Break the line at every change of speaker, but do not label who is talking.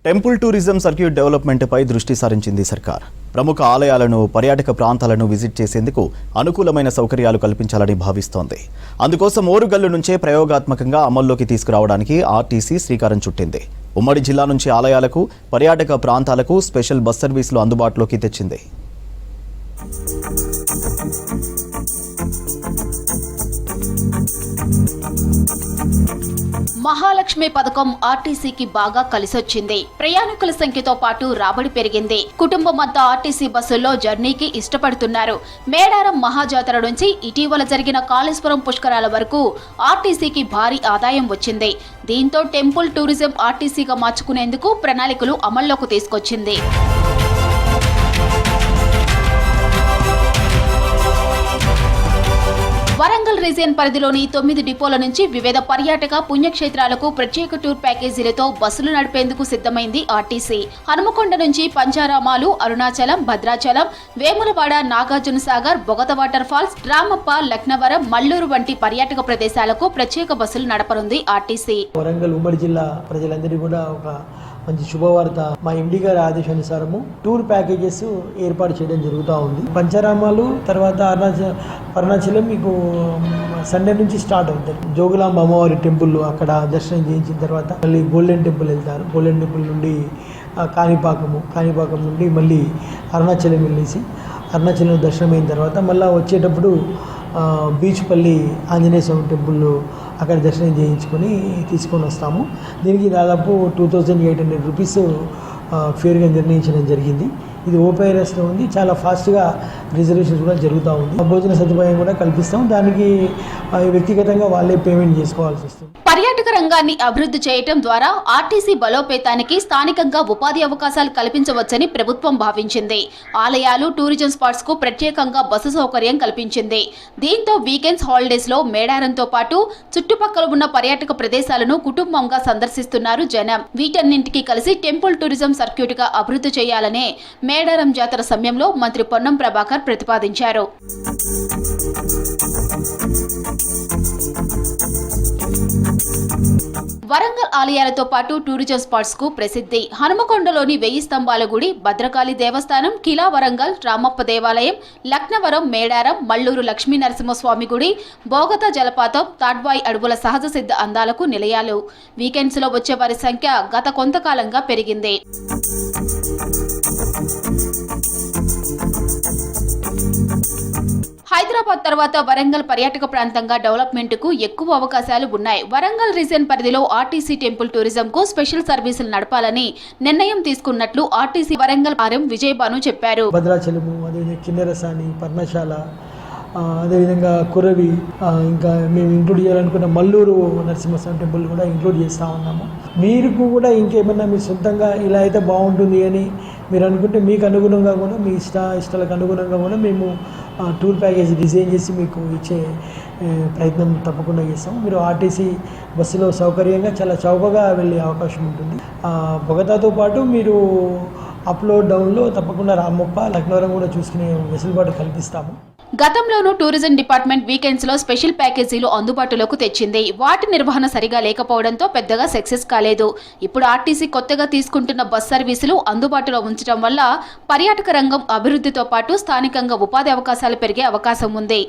Temple tourism circuit development పై దృష్టి సారించింది సర్కార్. ప్రముఖ ఆలయాలను, పర్యాటక ప్రాంతాలను విజిట్ చేసేందుకు అనుకూలమైన సౌకర్యాలు కల్పించాలని భావిస్తోంది. అందుకోసం ఓరుగల్లు నుంచే ప్రయోగాత్మకంగా అమల్లోకి తీసుకురావడానికి ఆర్టీసీ శ్రీకారం చుట్టింది. ఉమ్మడి జిల్లా నుంచి ఆలయాలకు, పర్యాటక ప్రాంతాలకు స్పెషల్ బస్ సర్వీసులు అందుబాటులోకి తెచ్చింది.
మహాలక్ష్మి పథకం ఆర్టీసీకి బాగా కలిసొచ్చింది. ప్రయాణికుల సంఖ్యతో పాటు రాబడి పెరిగింది. కుటుంబం అంతా ఆర్టీసీ బస్సుల్లో జర్నీకి ఇష్టపడుతున్నారు. మేడారం మహాజాతర నుంచి ఇటీవల జరిగిన కాళేశ్వరం పుష్కరాల వరకు ఆర్టీసీకి భారీ ఆదాయం వచ్చింది. దీంతో టెంపుల్ టూరిజం ఆర్టీసీగా మార్చుకునేందుకు ప్రణాళికలు అమల్లోకి తీసుకొచ్చింది. వరంగల్ రీజియన్ పరిధిలోని 9 డిపోల నుంచి వివిధ పర్యాటక పుణ్యక్షేత్రాలకు ప్రత్యేక టూర్ ప్యాకేజీలతో బస్సులు నడిపేందుకు సిద్ధమైంది ఆర్టీసీ. హనుమకొండ నుంచి పంచారామాలు, అరుణాచలం, భద్రాచలం, వేములవాడ, నాగార్జున సాగర్, బొగత వాటర్ ఫాల్స్, రామప్ప, లక్నవరం, మల్లూరు వంటి పర్యాటక ప్రదేశాలకు ప్రత్యేక బస్సులు నడపనుంది ఆర్టీసీ.
వరంగల్ ఉమ్మడి జిల్లా ప్రజలందరికీ కూడా ఒక మంచి శుభవార్త. మా ఎండి గారి ఆదేశానుసారము టూర్ ప్యాకేజెస్ ఏర్పాటు చేయడం జరుగుతూ ఉంది. పంచరామాలు తర్వాత అరుణాచలం మీకు సండే నుంచి స్టార్ట్ అవుతుంది. జోగులాంబ అమ్మవారి టెంపుల్ అక్కడ దర్శనం చేయించిన తర్వాత మళ్ళీ గోల్డెన్ టెంపుల్ వెళ్తారు. గోల్డెన్ టెంపుల్ నుండి కాణిపాకం నుండి మళ్ళీ అరుణాచలం వెళ్ళేసి అరుణాచలం దర్శనం అయిన తర్వాత మళ్ళీ వచ్చేటప్పుడు బీచ్పల్లి ఆంజనేయ స్వామి టెంపుల్ అక్కడ దర్శనం చేయించుకొని తీసుకొని వస్తాము. దీనికి దాదాపు 2800 రూపీస్ ఫేర్గా నిర్ణయించడం జరిగింది. ఇది ఓపీఆర్ఎస్లో ఉంది. చాలా ఫాస్ట్గా రిజర్వేషన్ కూడా జరుగుతూ ఉంది. భోజన సదుపాయం కూడా కల్పిస్తాం. దానికి వ్యక్తిగతంగా వాళ్ళే పేమెంట్ చేసుకోవాల్సి వస్తుంది.
పర్యాటక రంగాన్ని అభివృద్ధి చేయడం ద్వారా ఆర్టీసీ బలోపేతానికి స్థానికంగా ఉపాధి అవకాశాలు కల్పించవచ్చని ప్రభుత్వం భావించింది. ఆలయాలు, టూరిజం స్పాట్స్ కు ప్రత్యేకంగా బస్సు సౌకర్యం కల్పించింది. దీంతో వీకెండ్స్, హాలిడేస్ లో మేడారంతో పాటు చుట్టుపక్కల ఉన్న పర్యాటక ప్రదేశాలను కుటుంబంగా సందర్శిస్తున్నారు జనం. వీటన్నింటికి కలిసి టెంపుల్ టూరిజం సర్క్యూట్ గా అభివృద్ధి చేయాలనే మేడారం జాతర సమయంలో మంత్రి పొన్నం ప్రభాకర్ ప్రతిపాదించారు. వరంగల్ ఆలయాలతో పాటు టూరిజం స్పాట్స్ కు ప్రసిద్ధి. హనుమకొండలోని 1000 స్తంభాల గుడి, భద్రకాళి దేవస్థానం, కిలా వరంగల్, రామప్ప దేవాలయం, లక్నవరం, మేడారం, మల్లూరు లక్ష్మీ నరసింహస్వామి గుడి, బోగత జలపాతం, తాడ్వాయి అడవుల సహజ సిద్ధ అందాలకు నిలయాలు. వీకెండ్స్ లో వచ్చే వారి సంఖ్య గత కొంతకాలంగా పెరిగింది. హైదరాబాద్ తర్వాత వరంగల్ పర్యాటక ప్రాంతంగా డెవలప్మెంట్ కు ఎక్కువ అవకాశాలు ఉన్నాయి. వరంగల్ రీజియన్ పరిధిలో ఆర్టీసీ టెంపుల్ టూరిజం కు స్పెషల్ సర్వీసులు నడపాలని నిర్ణయం తీసుకున్నట్లు ఆర్టీసీ వరంగల్ ఆర్ఎం విజయబాను చెప్పారు.
భద్రాచలము, అదేవిధంగా కిన్నెరసాని, పర్ణశాల, అదేవిధంగా కురవి, ఇంకా మేము ఇంక్లూడ్ చేయాలనుకున్న మల్లూరు నరసింహస్వామి టెంపుల్ కూడా ఇంక్లూడ్ చేస్తూ ఉన్నాము. మీరు కూడా ఇంకేమన్నా మీ సొంతంగా ఇలా అయితే బాగుంటుంది అని మీరు అనుకుంటే మీకు అనుగుణంగా కూడా మీ ఇష్టాలకు అనుగుణంగా కూడా మేము టూర్ ప్యాకేజ్ డిజైన్ చేసి మీకు ఇచ్చే ప్రయత్నం తప్పకుండా చేస్తాం. మీరు ఆర్టీసీ బస్సులో సౌకర్యంగా చాలా చౌకగా వెళ్ళే అవకాశం ఉంటుంది. బొగతాతో పాటు మీరు అప్లో డౌన్లో తప్పకుండా రామప్ప, లక్నవరం కూడా చూసుకునే వెసులుబాటు కల్పిస్తాము.
గతంలోనూ టూరిజం డిపార్ట్మెంట్ వీకెండ్స్ లో స్పెషల్ ప్యాకేజీలు అందుబాటులోకి తెచ్చింది. వాటి నిర్వహణ సరిగా లేకపోవడంతో పెద్దగా సక్సెస్ కాలేదు. ఇప్పుడు ఆర్టీసీ కొత్తగా తీసుకుంటున్న బస్ సర్వీసులు అందుబాటులో ఉంచడం వల్ల పర్యాటక రంగం అభివృద్ధితో పాటు స్థానికంగా ఉపాధి అవకాశాలు పెరిగే అవకాశం ఉంది.